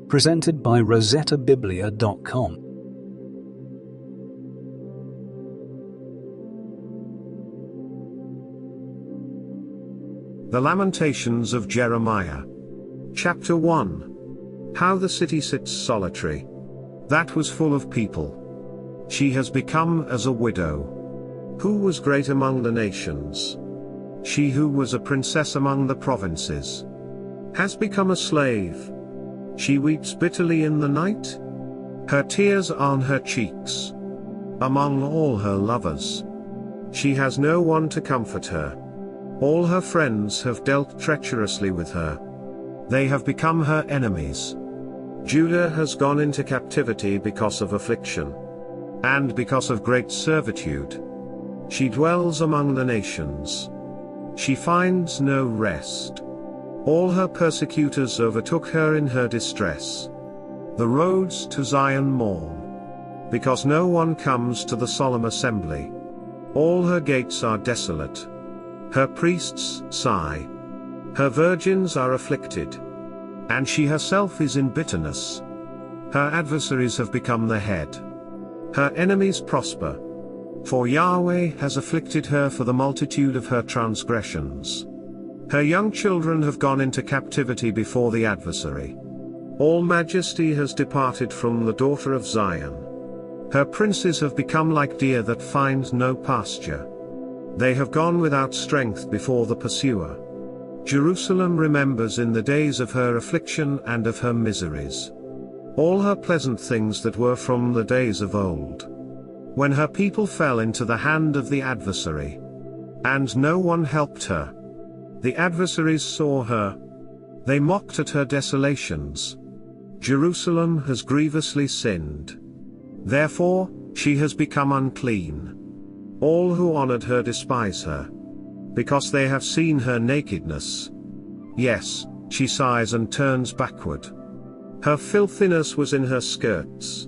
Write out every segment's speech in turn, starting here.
presented by rosettabiblia.com. The Lamentations of Jeremiah. Chapter 1. How the city sits solitary. That was full of people. She has become as a widow. Who was great among the nations? She who was a princess among the provinces has become a slave. She weeps bitterly in the night. Her tears are on her cheeks. Among all her lovers, she has no one to comfort her. All her friends have dealt treacherously with her. They have become her enemies. Judah has gone into captivity because of affliction, and because of great servitude. She dwells among the nations. She finds no rest. All her persecutors overtook her in her distress. The roads to Zion mourn, because no one comes to the solemn assembly. All her gates are desolate. Her priests sigh. Her virgins are afflicted, and she herself is in bitterness. Her adversaries have become the head. Her enemies prosper. For Yahweh has afflicted her for the multitude of her transgressions. Her young children have gone into captivity before the adversary. All majesty has departed from the daughter of Zion. Her princes have become like deer that find no pasture. They have gone without strength before the pursuer. Jerusalem remembers in the days of her affliction and of her miseries all her pleasant things that were from the days of old, when her people fell into the hand of the adversary, and no one helped her. The adversaries saw her. They mocked at her desolations. Jerusalem has grievously sinned. Therefore, she has become unclean. All who honored her despise her, because they have seen her nakedness. Yes, she sighs and turns backward. Her filthiness was in her skirts.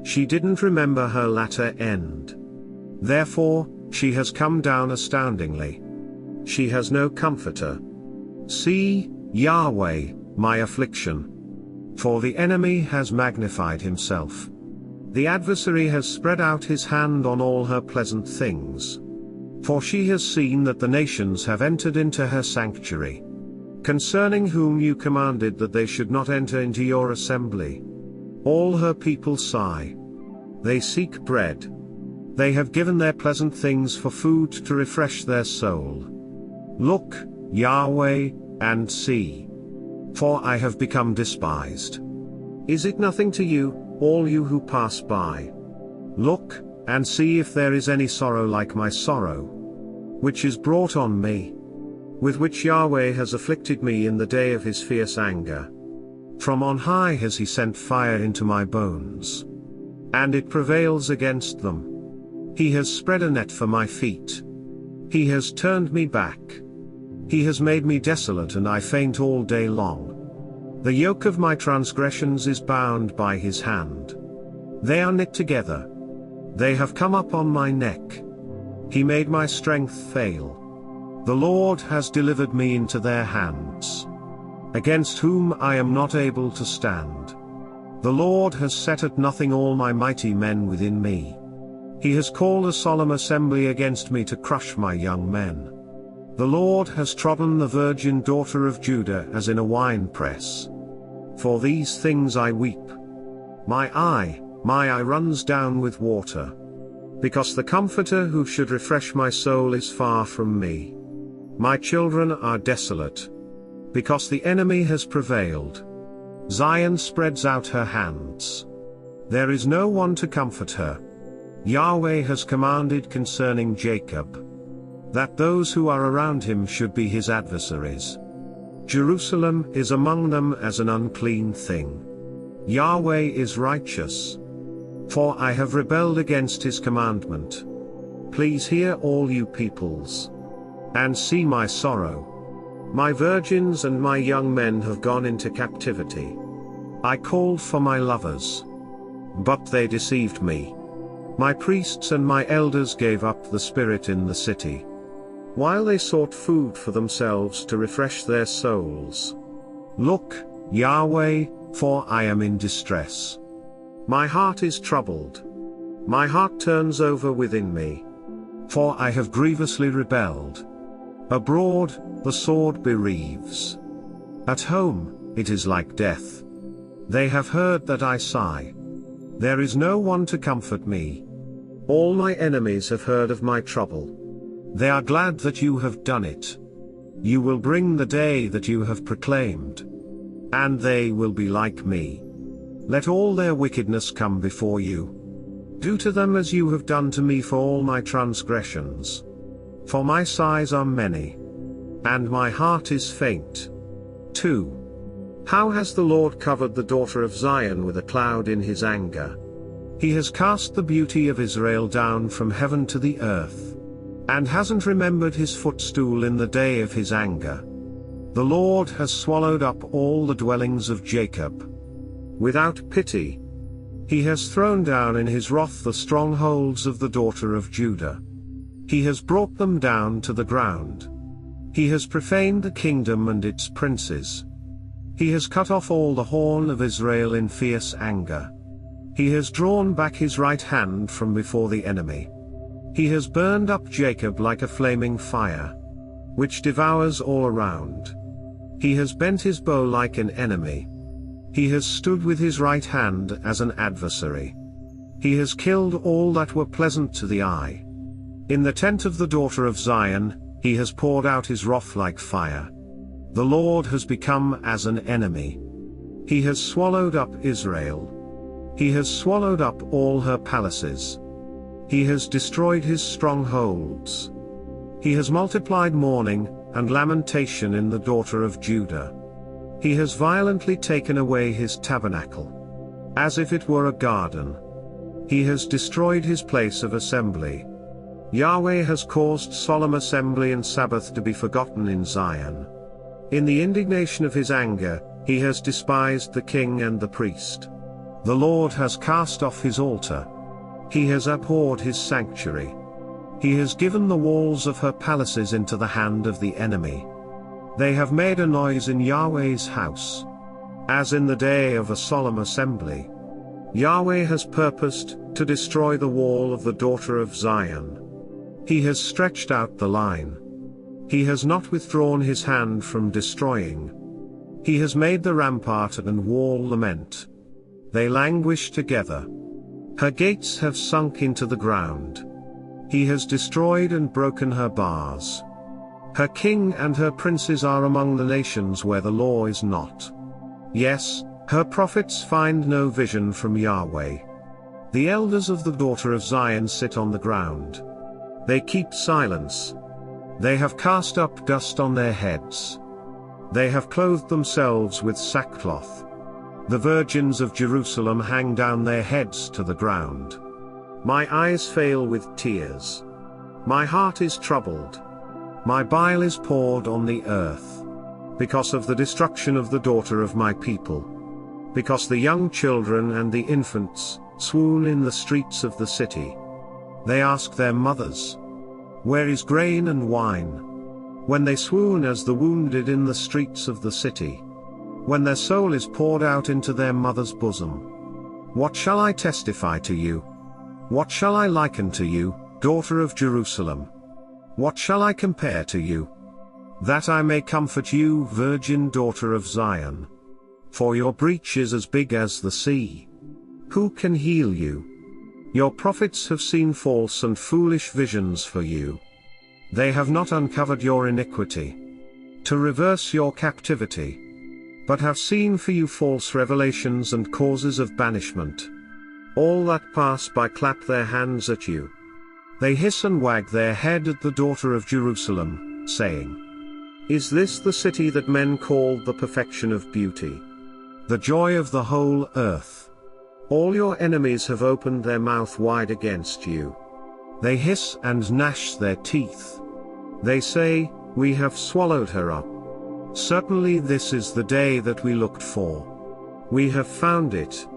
She didn't remember her latter end. Therefore, she has come down astoundingly. She has no comforter. See, Yahweh, my affliction. For the enemy has magnified himself. The adversary has spread out his hand on all her pleasant things. For she has seen that the nations have entered into her sanctuary, concerning whom you commanded that they should not enter into your assembly. All her people sigh. They seek bread. They have given their pleasant things for food to refresh their soul. Look, Yahweh, and see. For I have become despised. Is it nothing to you, all you who pass by? Look, and see if there is any sorrow like my sorrow, which is brought on me, with which Yahweh has afflicted me in the day of his fierce anger. From on high has he sent fire into my bones, and it prevails against them. He has spread a net for my feet. He has turned me back. He has made me desolate, and I faint all day long. The yoke of my transgressions is bound by his hand. They are knit together. They have come up on my neck. He made my strength fail. The Lord has delivered me into their hands, against whom I am not able to stand. The Lord has set at nothing all my mighty men within me. He has called a solemn assembly against me to crush my young men. The Lord has trodden the virgin daughter of Judah as in a winepress. For these things I weep. My eye runs down with water, because the Comforter who should refresh my soul is far from me. My children are desolate, because the enemy has prevailed. Zion spreads out her hands. There is no one to comfort her. Yahweh has commanded concerning Jacob, that those who are around him should be his adversaries. Jerusalem is among them as an unclean thing. Yahweh is righteous, for I have rebelled against his commandment. Please hear, all you peoples, and see my sorrow. My virgins and my young men have gone into captivity. I called for my lovers, but they deceived me. My priests and my elders gave up the spirit in the city, while they sought food for themselves to refresh their souls. Look, Yahweh, for I am in distress. My heart is troubled. My heart turns over within me. For I have grievously rebelled. Abroad, the sword bereaves. At home, it is like death. They have heard that I sigh. There is no one to comfort me. All my enemies have heard of my trouble. They are glad that you have done it. You will bring the day that you have proclaimed. And they will be like me. Let all their wickedness come before you. Do to them as you have done to me for all my transgressions. For my sighs are many. And my heart is faint. 2. How has the Lord covered the daughter of Zion with a cloud in his anger? He has cast the beauty of Israel down from heaven to the earth. And hasn't remembered his footstool in the day of his anger. The Lord has swallowed up all the dwellings of Jacob. Without pity. He has thrown down in his wrath the strongholds of the daughter of Judah. He has brought them down to the ground. He has profaned the kingdom and its princes. He has cut off all the horn of Israel in fierce anger. He has drawn back his right hand from before the enemy. He has burned up Jacob like a flaming fire, which devours all around. He has bent his bow like an enemy. He has stood with his right hand as an adversary. He has killed all that were pleasant to the eye. In the tent of the daughter of Zion, he has poured out his wrath like fire. The Lord has become as an enemy. He has swallowed up Israel. He has swallowed up all her palaces. He has destroyed his strongholds. He has multiplied mourning and lamentation in the daughter of Judah. He has violently taken away his tabernacle, as if it were a garden. He has destroyed his place of assembly. Yahweh has caused solemn assembly and Sabbath to be forgotten in Zion. In the indignation of his anger, he has despised the king and the priest. The Lord has cast off his altar. He has abhorred his sanctuary. He has given the walls of her palaces into the hand of the enemy. They have made a noise in Yahweh's house, as in the day of a solemn assembly. Yahweh has purposed to destroy the wall of the daughter of Zion. He has stretched out the line. He has not withdrawn his hand from destroying. He has made the rampart and wall lament. They languish together. Her gates have sunk into the ground. He has destroyed and broken her bars. Her king and her princes are among the nations where the law is not. Yes, her prophets find no vision from Yahweh. The elders of the daughter of Zion sit on the ground. They keep silence. They have cast up dust on their heads. They have clothed themselves with sackcloth. The virgins of Jerusalem hang down their heads to the ground. My eyes fail with tears. My heart is troubled. My bile is poured on the earth, because of the destruction of the daughter of my people. Because the young children and the infants swoon in the streets of the city. They ask their mothers, "Where is grain and wine?" When they swoon as the wounded in the streets of the city. When their soul is poured out into their mother's bosom. What shall I testify to you? What shall I liken to you, daughter of Jerusalem? What shall I compare to you? That I may comfort you, virgin daughter of Zion. For your breach is as big as the sea. Who can heal you? Your prophets have seen false and foolish visions for you. They have not uncovered your iniquity, to reverse your captivity, but have seen for you false revelations and causes of banishment. All that pass by clap their hands at you. They hiss and wag their head at the daughter of Jerusalem, saying, "Is this the city that men called the perfection of beauty? The joy of the whole earth?" All your enemies have opened their mouth wide against you. They hiss and gnash their teeth. They say, "We have swallowed her up. Certainly this is the day that we looked for. We have found it.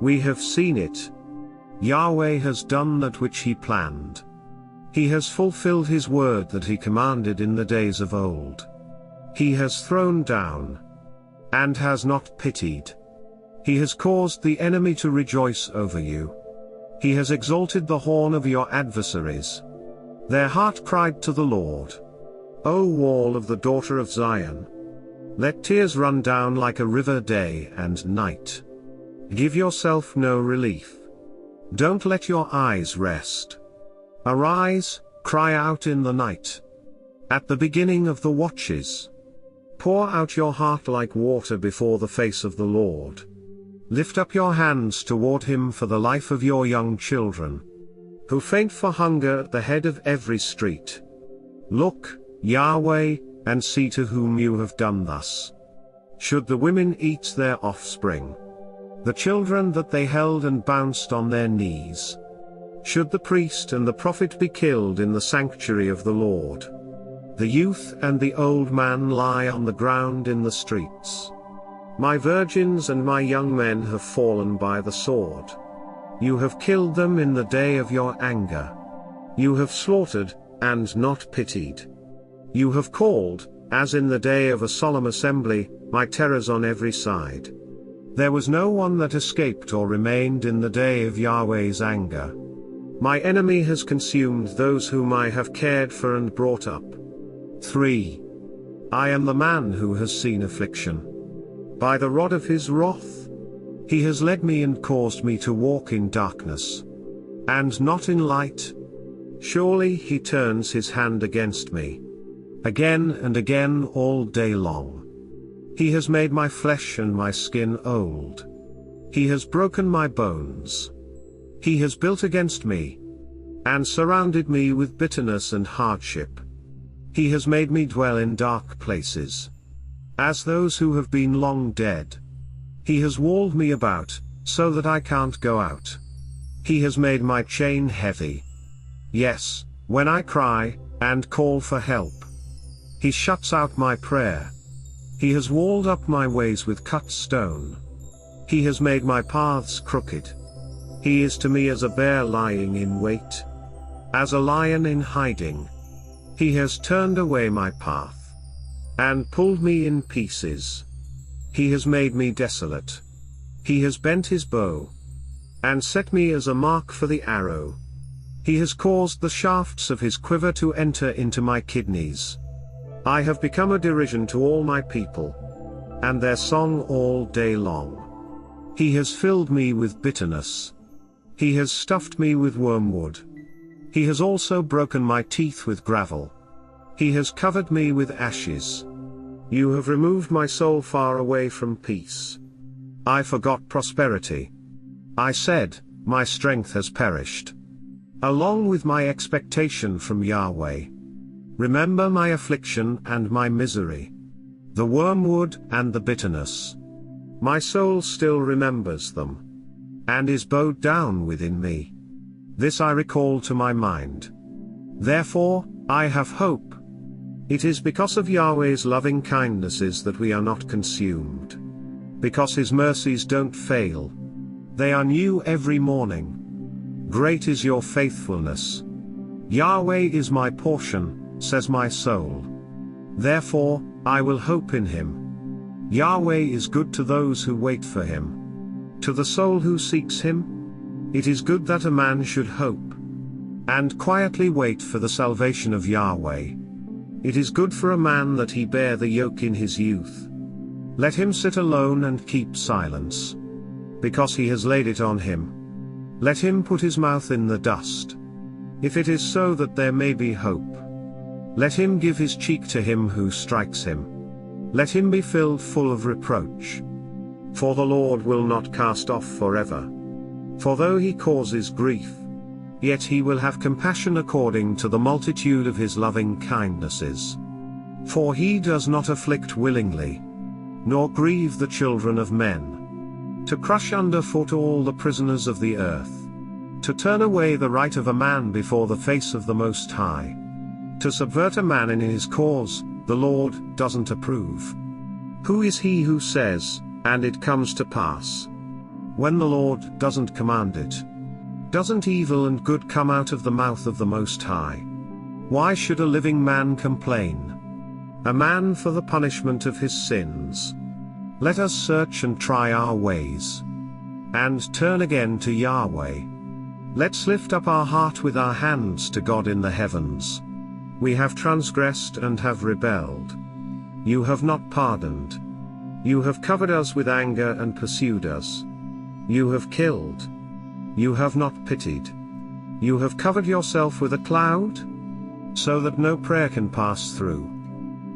We have seen it. Yahweh has done that which he planned. He has fulfilled his word that he commanded in the days of old. He has thrown down and has not pitied. He has caused the enemy to rejoice over you. He has exalted the horn of your adversaries. Their heart cried to the Lord. O wall of the daughter of Zion, let tears run down like a river day and night. Give yourself no relief. Don't let your eyes rest. Arise, cry out in the night. At the beginning of the watches. Pour out your heart like water before the face of the Lord. Lift up your hands toward him for the life of your young children, who faint for hunger at the head of every street. Look, Yahweh, and see to whom you have done thus. Should the women eat their offspring, the children that they held and bounced on their knees? Should the priest and the prophet be killed in the sanctuary of the Lord? The youth and the old man lie on the ground in the streets. My virgins and my young men have fallen by the sword. You have killed them in the day of your anger. You have slaughtered, and not pitied. You have called, as in the day of a solemn assembly, my terrors on every side. There was no one that escaped or remained in the day of Yahweh's anger. My enemy has consumed those whom I have cared for and brought up. 3. I am the man who has seen affliction. By the rod of his wrath, he has led me and caused me to walk in darkness, and not in light. Surely he turns his hand against me, again and again all day long. He has made my flesh and my skin old. He has broken my bones. He has built against me, and surrounded me with bitterness and hardship. He has made me dwell in dark places, as those who have been long dead. He has walled me about, so that I can't go out. He has made my chain heavy. Yes, when I cry, and call for help, he shuts out my prayer. He has walled up my ways with cut stone. He has made my paths crooked. He is to me as a bear lying in wait, as a lion in hiding. He has turned away my path, and pulled me in pieces. He has made me desolate. He has bent his bow, and set me as a mark for the arrow. He has caused the shafts of his quiver to enter into my kidneys. I have become a derision to all my people, and their song all day long. He has filled me with bitterness. He has stuffed me with wormwood. He has also broken my teeth with gravel. He has covered me with ashes. You have removed my soul far away from peace. I forgot prosperity. I said, my strength has perished, along with my expectation from Yahweh. Remember my affliction and my misery, the wormwood and the bitterness. My soul still remembers them, and is bowed down within me. This I recall to my mind. Therefore, I have hope. It is because of Yahweh's loving kindnesses that we are not consumed, because his mercies don't fail. They are new every morning. Great is your faithfulness. Yahweh is my portion, says my soul. Therefore, I will hope in him. Yahweh is good to those who wait for him, to the soul who seeks him. It is good that a man should hope, and quietly wait for the salvation of Yahweh. It is good for a man that he bear the yoke in his youth. Let him sit alone and keep silence, because he has laid it on him. Let him put his mouth in the dust, if it is so that there may be hope. Let him give his cheek to him who strikes him. Let him be filled full of reproach. For the Lord will not cast off forever. For though he causes grief, yet he will have compassion according to the multitude of his loving kindnesses. For he does not afflict willingly, nor grieve the children of men, to crush underfoot all the prisoners of the earth, to turn away the right of a man before the face of the Most High, to subvert a man in his cause, the Lord doesn't approve. Who is he who says, and it comes to pass, when the Lord doesn't command it? Doesn't evil and good come out of the mouth of the Most High? Why should a living man complain? A man for the punishment of his sins. Let us search and try our ways, and turn again to Yahweh. Let's lift up our heart with our hands to God in the heavens. We have transgressed and have rebelled. You have not pardoned. You have covered us with anger and pursued us. You have killed. You have not pitied. You have covered yourself with a cloud, so that no prayer can pass through.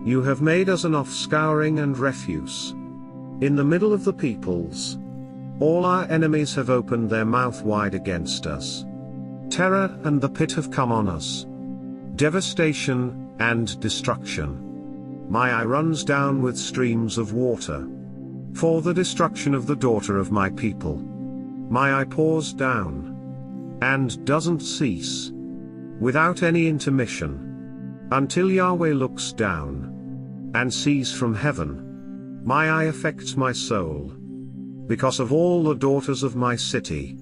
You have made us an offscouring and refuse in the middle of the peoples. All our enemies have opened their mouth wide against us. Terror and the pit have come on us. Devastation and destruction. My eye runs down with streams of water, for the destruction of the daughter of my people. My eye pours down, and doesn't cease, without any intermission, until Yahweh looks down, and sees from heaven. My eye affects my soul, because of all the daughters of my city.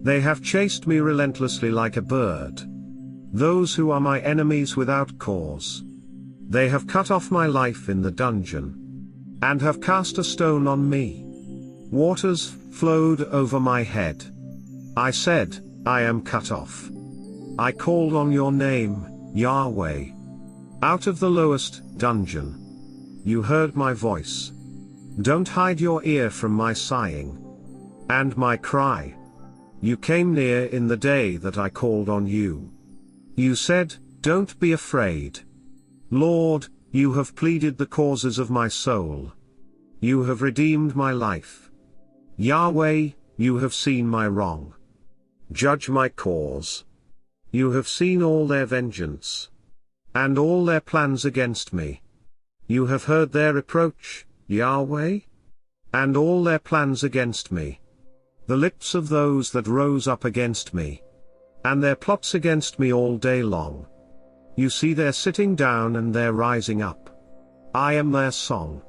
They have chased me relentlessly like a bird, those who are my enemies without cause. They have cut off my life in the dungeon, and have cast a stone on me. Waters flowed over my head. I said, I am cut off. I called on your name, Yahweh. Out of the lowest dungeon, you heard my voice. Don't hide your ear from my sighing and my cry. You came near in the day that I called on you. You said, don't be afraid. Lord, you have pleaded the causes of my soul. You have redeemed my life. Yahweh, you have seen my wrong. Judge my cause. You have seen all their vengeance, and all their plans against me. You have heard their reproach, Yahweh, and all their plans against me. The lips of those that rose up against me, and their plots against me all day long. You see their sitting down and their rising up. I am their song.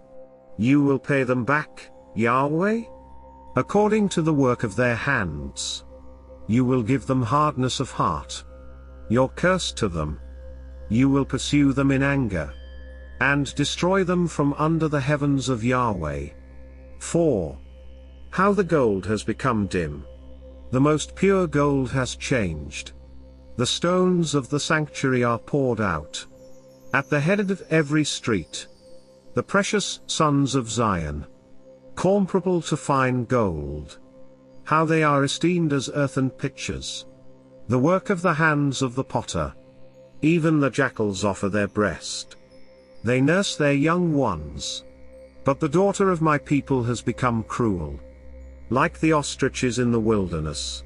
You will pay them back, Yahweh, according to the work of their hands. You will give them hardness of heart. Your curse to them. You will pursue them in anger, and destroy them from under the heavens of Yahweh. 4. How the gold has become dim. The most pure gold has changed. The stones of the sanctuary are poured out. At the head of every street, the precious sons of Zion, comparable to fine gold. How they are esteemed as earthen pitchers, the work of the hands of the potter. Even the jackals offer their breast. They nurse their young ones. But the daughter of my people has become cruel, like the ostriches in the wilderness.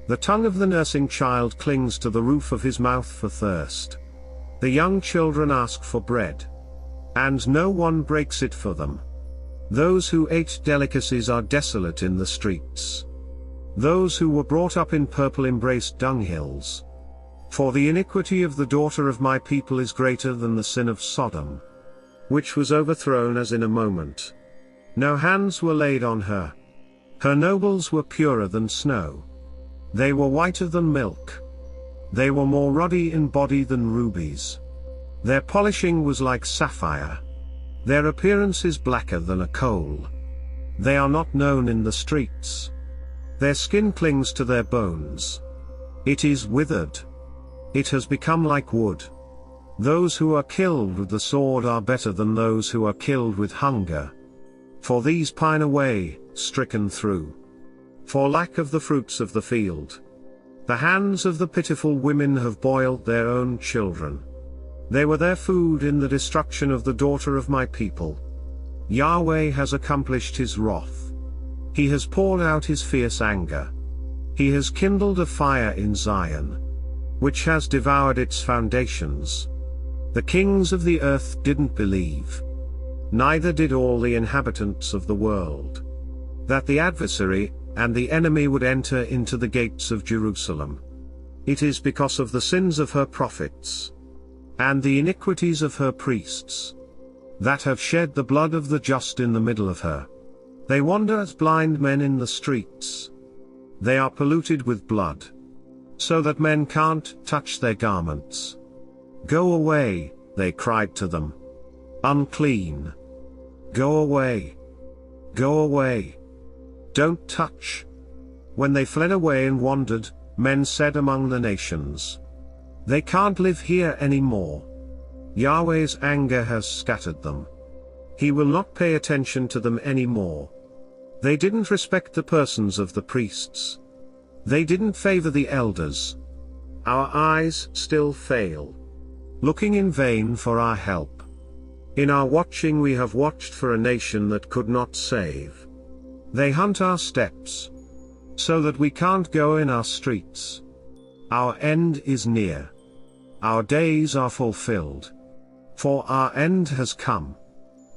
The tongue of the nursing child clings to the roof of his mouth for thirst. The young children ask for bread, and no one breaks it for them. Those who ate delicacies are desolate in the streets. Those who were brought up in purple embrace dunghills. For the iniquity of the daughter of my people is greater than the sin of Sodom, which was overthrown as in a moment. No hands were laid on her. Her nobles were purer than snow. They were whiter than milk. They were more ruddy in body than rubies. Their polishing was like sapphire. Their appearance is blacker than a coal. They are not known in the streets. Their skin clings to their bones. It is withered. It has become like wood. Those who are killed with the sword are better than those who are killed with hunger. For these pine away, stricken through, for lack of the fruits of the field. The hands of the pitiful women have boiled their own children. They were their food in the destruction of the daughter of my people. Yahweh has accomplished his wrath. He has poured out his fierce anger. He has kindled a fire in Zion, which has devoured its foundations. The kings of the earth didn't believe, neither did all the inhabitants of the world, that the adversary and the enemy would enter into the gates of Jerusalem. It is because of the sins of her prophets, and the iniquities of her priests, that have shed the blood of the just in the middle of her. They wander as blind men in the streets. They are polluted with blood, so that men can't touch their garments. Go away, they cried to them. Unclean. Go away. Go away. Don't touch. When they fled away and wandered, men said among the nations, they can't live here anymore. Yahweh's anger has scattered them. He will not pay attention to them anymore. They didn't respect the persons of the priests. They didn't favor the elders. Our eyes still fail, looking in vain for our help. In our watching we have watched for a nation that could not save. They hunt our steps, so that we can't go in our streets. Our end is near. Our days are fulfilled. For our end has come.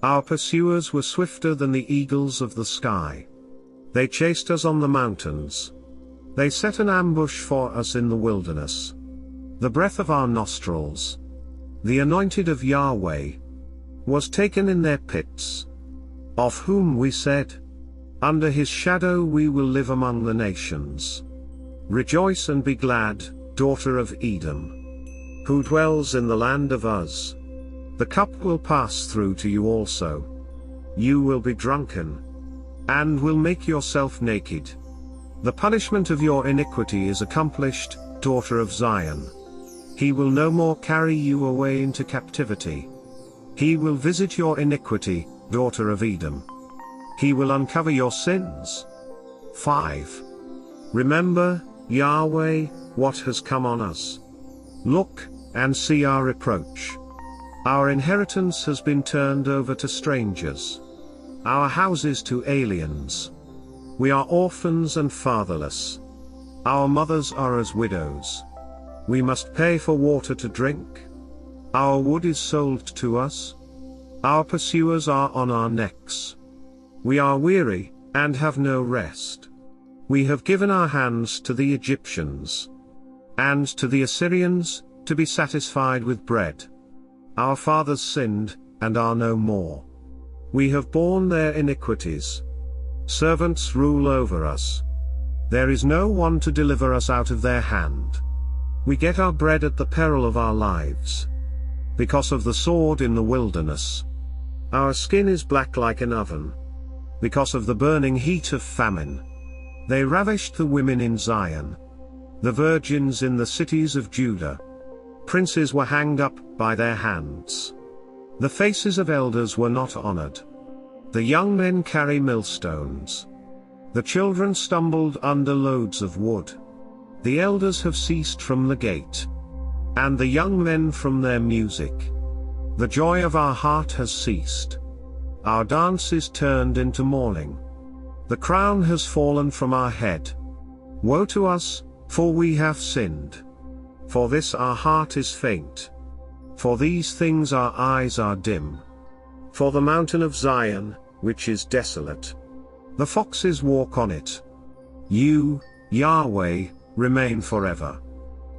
Our pursuers were swifter than the eagles of the sky. They chased us on the mountains. They set an ambush for us in the wilderness. The breath of our nostrils, the anointed of Yahweh, was taken in their pits. Of whom we said, under his shadow we will live among the nations. Rejoice and be glad, daughter of Edom, who dwells in the land of Uz. The cup will pass through to you also. You will be drunken, and will make yourself naked. The punishment of your iniquity is accomplished, daughter of Zion. He will no more carry you away into captivity. He will visit your iniquity, daughter of Edom. He will uncover your sins. 5. Remember, Yahweh, what has come on us. Look, and see our reproach. Our inheritance has been turned over to strangers. Our houses to aliens. We are orphans and fatherless. Our mothers are as widows. We must pay for water to drink. Our wood is sold to us. Our pursuers are on our necks. We are weary, and have no rest. We have given our hands to the Egyptians, and to the Assyrians, to be satisfied with bread. Our fathers sinned, and are no more. We have borne their iniquities. Servants rule over us. There is no one to deliver us out of their hand. We get our bread at the peril of our lives, because of the sword in the wilderness. Our skin is black like an oven, because of the burning heat of famine. They ravished the women in Zion, the virgins in the cities of Judah. Princes were hanged up by their hands. The faces of elders were not honored. The young men carry millstones. The children stumbled under loads of wood. The elders have ceased from the gate, and the young men from their music. The joy of our heart has ceased. Our dance is turned into mourning. The crown has fallen from our head. Woe to us, for we have sinned. For this our heart is faint. For these things our eyes are dim. For the mountain of Zion, which is desolate, the foxes walk on it. You, Yahweh, remain forever.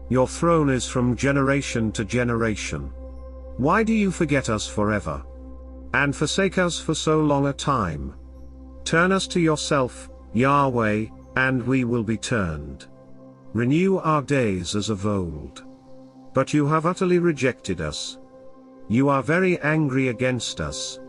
Your throne is from generation to generation. Why do you forget us forever, and forsake us for so long a time? Turn us to yourself, Yahweh, and we will be turned. Renew our days as of old. But you have utterly rejected us. You are very angry against us.